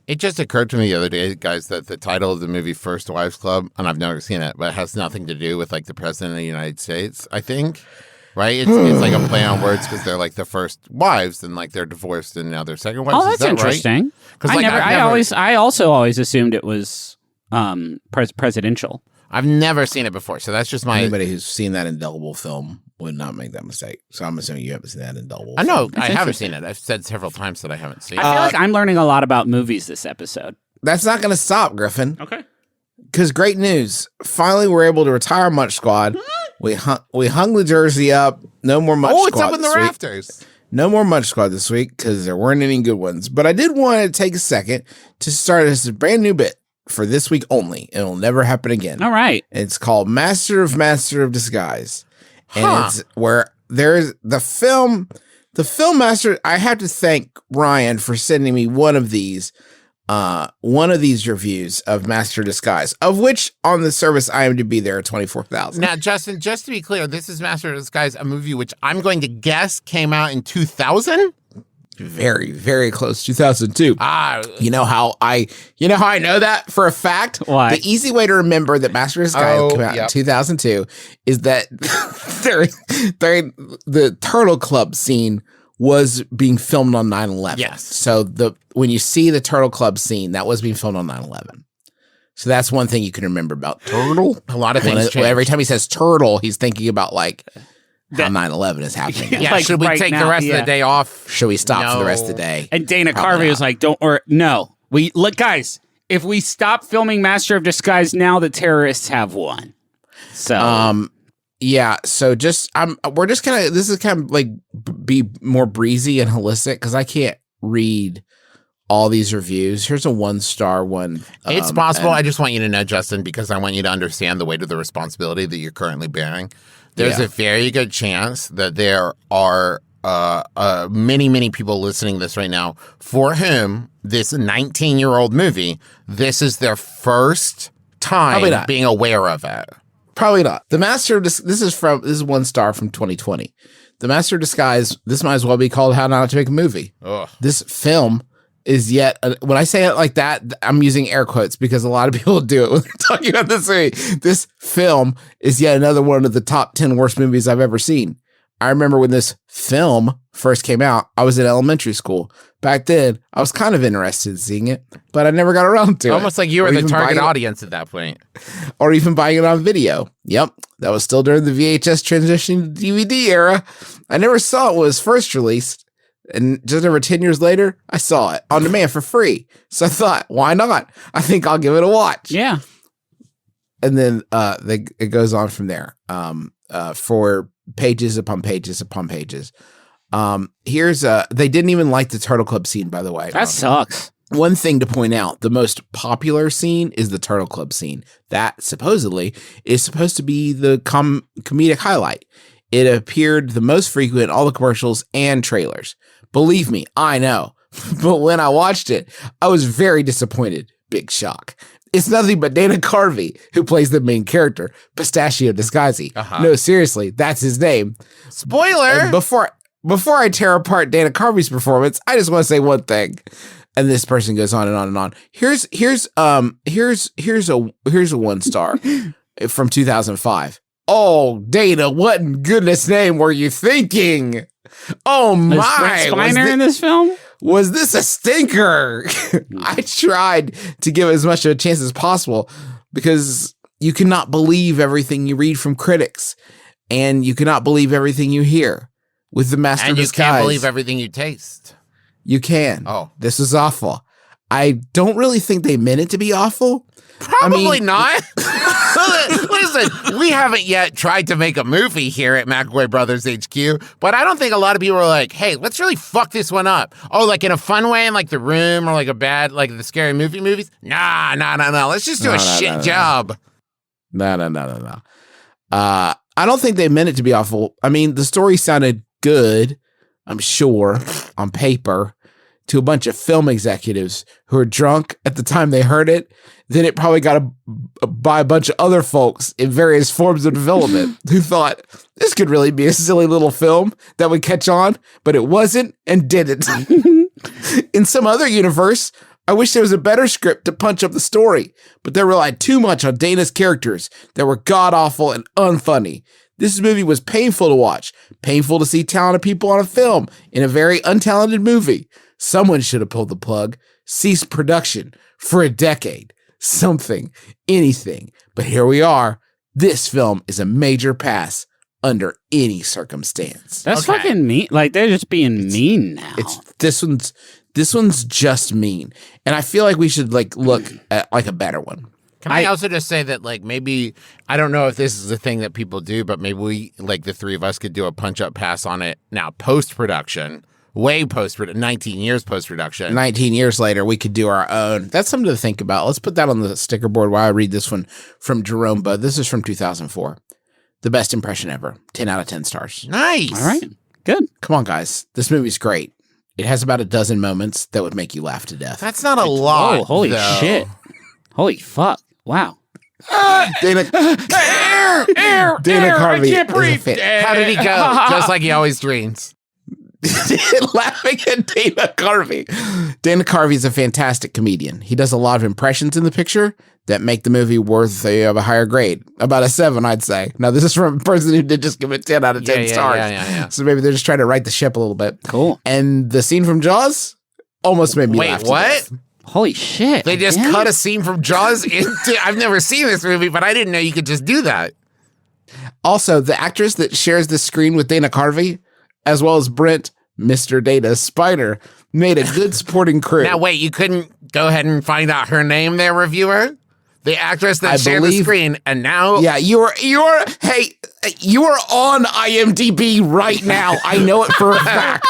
It just occurred to me the other day, guys, that the title of the movie First Wives Club, and I've never seen it, but it has nothing to do with like the president of the United States, I think. Right? It's like a play on words because they're like the first wives and like they're divorced and now they're second wives. Oh, that's interesting. Right? I also always assumed it was presidential. I've never seen it before, so that's just my... Anybody who's seen that indelible film would not make that mistake. So I'm assuming you haven't seen that indelible I know. film. I haven't seen it. I've said several times that I haven't seen it. I feel like I'm learning a lot about movies this episode. That's not going to stop, Griffin. Okay. Because great news. Finally, we're able to retire Munch Squad. We hung the jersey up. No more Munch Squad. Oh, it's up in the rafters. No more Munch Squad this week because there weren't any good ones. But I did want to take a second to start this brand new bit for this week only. It'll never happen again. All right. It's called Master of Disguise. And it's where there's the film master. I have to thank Ryan for sending me one of these reviews of Master Disguise, of which on the service IMDb there are 24,000. Now, Justin, just to be clear, this is Master of Disguise, a movie which I'm going to guess came out in 2000? Very, very close. 2002. You know how I know that for a fact? Why? The easy way to remember that Master of Disguise came out in 2002 is that the Turtle Club scene was being filmed on 9/11. Yes. So when you see the Turtle Club scene, that was being filmed on 9/11. So that's one thing you can remember about Turtle. A lot of things change. Every time he says turtle, he's thinking about like how 9/11 is happening. Yeah, Like should we right take now, the rest of the day off? Should we stop for the rest of the No. day? And Dana Probably Carvey was like, no. Look, guys, if we stop filming Master of Disguise now, the terrorists have won. So, yeah. So we're just kind of, this is kind of like be more breezy and holistic because I can't read all these reviews. Here's a 1-star one. It's possible. I just want you to know, Justin, because I want you to understand the weight of the responsibility that you're currently bearing. There's a very good chance that there are many, many people listening to this right now for whom this 19-year-old movie, this is their first time being aware of it. Probably not. The Master of this is 1 star from 2020. The Master of Disguise, this might as well be called How Not to Make a Movie. Ugh. This film is yet, when I say it like that, I'm using air quotes because a lot of people do it when they're talking about this movie. This film is yet another one of the top 10 worst movies I've ever seen. I remember when this film first came out, I was in elementary school. Back then, I was kind of interested in seeing it, but I never got around to it. Almost like you were the target audience at that point. Or even buying it on video. Yep, that was still during the VHS transition to DVD era. I never saw it when it was first released. And just over 10 years later, I saw it on demand for free. So I thought, why not? I think I'll give it a watch. yeah. And then it goes on from there for pages upon pages upon pages. They didn't even like the Turtle Club scene, by the way. That sucks. One thing to point out, the most popular scene is the Turtle Club scene. That supposedly is supposed to be the comedic highlight. It appeared the most frequent in all the commercials and trailers. Believe me, I know. But when I watched it, I was very disappointed. Big shock. It's nothing but Dana Carvey who plays the main character, Pistachio Disguise. No, seriously, that's his name. Spoiler! And before I tear apart Dana Carvey's performance, I just want to say one thing. And this person goes on and on and on. Here's a 1 star from 2005. Oh, Dana, what in goodness name were you thinking? Oh my! Was Brent Spiner in this film? Was this a stinker? I tried to give it as much of a chance as possible because you cannot believe everything you read from critics, and you cannot believe everything you hear with the Master of Disguise. And you can't believe everything you taste. You can. Oh. This is awful. I don't really think they meant it to be awful. Probably not. Listen, we haven't yet tried to make a movie here at McElroy Brothers HQ, but I don't think a lot of people are like, hey, let's really fuck this one up. Oh, like in a fun way, in like The Room or like a bad, like the scary movies? Nah. Let's just do a shit job. No. I don't think they meant it to be awful. I mean, the story sounded good, I'm sure, on paper, to a bunch of film executives who were drunk at the time they heard it. Then it probably got by a bunch of other folks in various forms of development who thought this could really be a silly little film that would catch on, but it wasn't and didn't. In some other universe, I wish there was a better script to punch up the story, but they relied too much on Dana's characters that were god-awful and unfunny. This movie was painful to watch, painful to see talented people on a film in a very untalented movie. Someone should have pulled the plug, ceased production for a decade, something, anything. But here we are. This film is a major pass under any circumstance. That's fucking mean. Like, they're just being mean now. This one's just mean. And I feel like we should look at a better one. Can I also just say that, maybe, I don't know if this is a thing that people do, but maybe we, the three of us could do a punch-up pass on it now, post-production, way post-production, 19 years post-production. 19 years later, we could do our own. That's something to think about. Let's put that on the sticker board while I read this one from Jerome Budd. This is from 2004. The best impression ever. 10 out of 10 stars. Nice. All right. Good. Come on, guys. This movie's great. It has about a dozen moments that would make you laugh to death. That's not a lot. Oh, holy shit. Holy fuck. Wow. Dana Carvey. I can't breathe. How did he go? Just like he always dreams. Laughing at Dana Carvey. Dana Carvey is a fantastic comedian. He does a lot of impressions in the picture that make the movie worthy of a higher grade. About a 7, I'd say. Now, this is from a person who did just give it 10 out of 10 stars. Yeah. So maybe they're just trying to right the ship a little bit. Cool. And the scene from Jaws almost made me laugh. Wait, what? Holy shit. They just cut a scene from Jaws into... I've never seen this movie, but I didn't know you could just do that. Also, the actress that shares the screen with Dana Carvey, as well as Brent, Mr. Data Spider, made a good supporting crew. Now, wait, you couldn't go ahead and find out her name there, reviewer? The actress that shared the screen, and now... Yeah, you're on IMDb right now. I know it for a fact.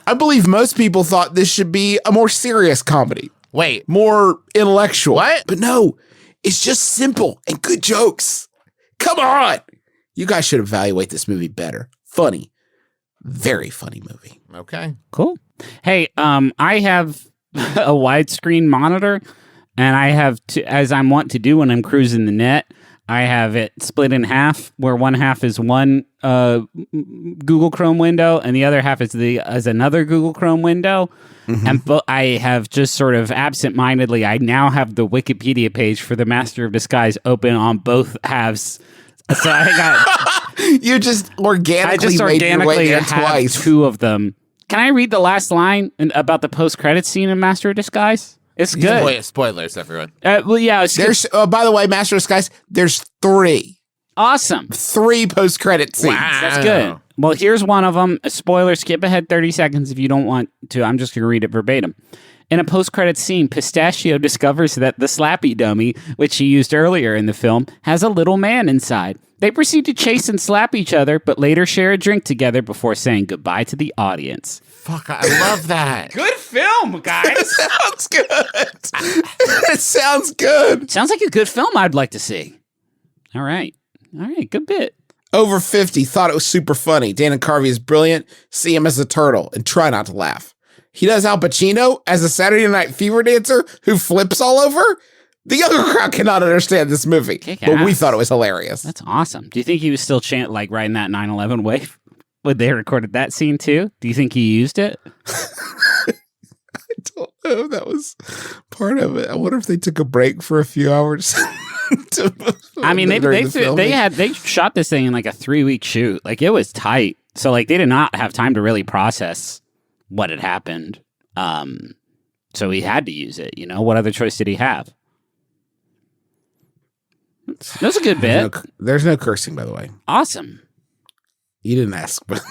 I believe most people thought this should be a more serious comedy. Wait. More intellectual. What? But no, it's just simple and good jokes. Come on. You guys should evaluate this movie better. Funny. Very funny movie. Okay. Cool. Hey, I have a widescreen monitor, and I have as I'm wont to do when I'm cruising the net, I have it split in half, where one half is one Google Chrome window, and the other half is another Google Chrome window. Mm-hmm. And I have just sort of absentmindedly, I now have the Wikipedia page for the Master of Disguise open on both halves. So I got you just organically made your way there twice. 2 of them. Can I read the last line about the post-credits scene in Master of Disguise? It's good. Spoilers, everyone. Well, yeah. There's by the way, Master of Disguise, there's 3. Awesome. 3 post-credit scenes. Wow. That's good. Well, here's one of them. A spoiler, skip ahead 30 seconds if you don't want to. I'm just going to read it verbatim. In a post-credit scene, Pistachio discovers that the Slappy dummy, which he used earlier in the film, has a little man inside. They proceed to chase and slap each other, but later share a drink together before saying goodbye to the audience. Fuck, I love that. Good film, guys. Sounds good. It sounds good. Sounds like a good film I'd like to see. All right, good bit. Over 50 thought it was super funny. Dana Carvey is brilliant. See him as a turtle and try not to laugh. He does Al Pacino as a Saturday Night Fever dancer who flips all over. The younger crowd cannot understand this movie, but we thought it was hilarious. That's awesome. Do you think he was still riding that 9/11 wave when they recorded that scene too? Do you think he used it? I don't know. That was part of it. I wonder if they took a break for a few hours. I mean, they shot this thing in like a 3-week shoot. Like, it was tight. So like they did not have time to really process what had happened. So he had to use it. What other choice did he have? That was a good bit. There's no cursing, by the way. Awesome. You didn't ask, but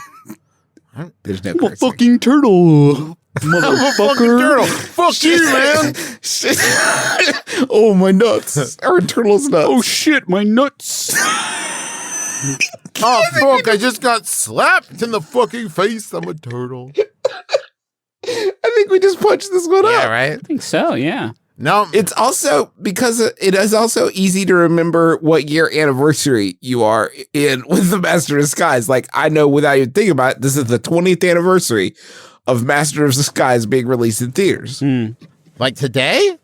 there's no cursing. Fucking turtle. Motherfucker. Fuck you, man. Oh, my nuts. Our turtle's nuts. Oh, shit, my nuts. Oh, fuck, I just got slapped in the fucking face. I'm a turtle. I think we just punched this one up. Yeah, right? I think so, yeah. No. It's also because it is also easy to remember what year anniversary you are in with the Master of Disguise. Like, I know without even thinking about it, this is the 20th anniversary of Master of Disguise being released in theaters. Like today?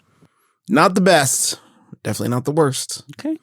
Not the best. Definitely not the worst. Okay.